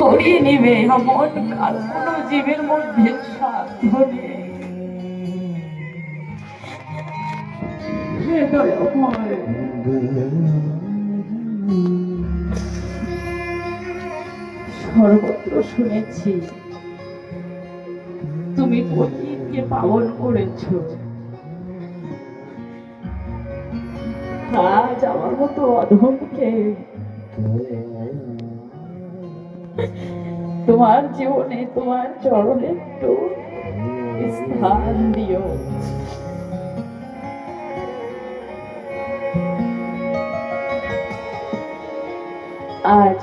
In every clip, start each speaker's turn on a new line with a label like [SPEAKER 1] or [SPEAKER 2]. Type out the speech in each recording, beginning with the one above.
[SPEAKER 1] করিয়ে নিবে এমন আর কোনো জীবের মধ্যে সাধ্য নেই। সর্বত্র শুনেছি তুমি পতিতকে পাবন করেছ। আজ আমার মতো অধমকে তোমার জীবনে তোমার চরণে একটু স্থান দিও। আজ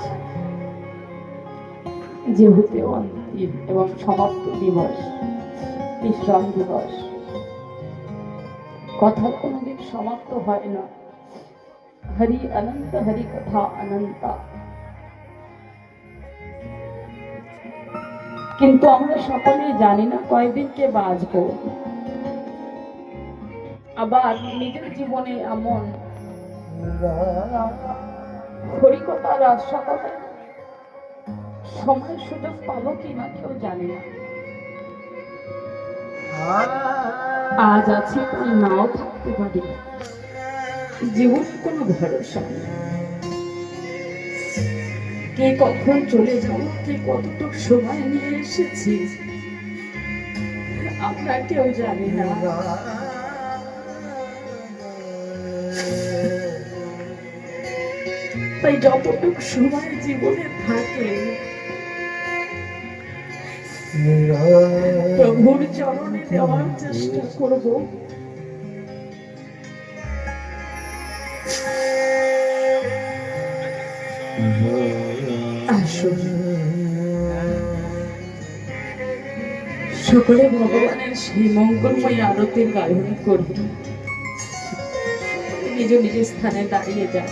[SPEAKER 1] যেহেতু অন্তিম এবং সমাপ্ত দিবস, বিশ্রাম দিবস, কথা কোনোদিন সমাপ্ত হয় না। হরি অনন্ত, হরি কথা অনন্তা। কিন্তু আমরা সকলেই জানি না কয়দিনকে বাঁচবো। আবার নিজের জীবনে এমন হরিকথার আশা করে সময় সুযোগ পাবো কিনা কেউ জানে না। আজ আছে কাল নাও থাকতে পারি, জীবনে কোনো ভরসা নেই। কে কখন চলে যাবো, কে কতটুকু সময় নিয়ে এসেছি আমরা কেউ জানি না। তাই যতটুকু সময় জীবনে থাকে প্রভুর চরণে দেওয়ার চেষ্টা করব। আসুন সকলে ভগবানের সেই মঙ্গলময় আরতির গায়ন করি। নিজ নিজ স্থানে দাঁড়িয়ে যান।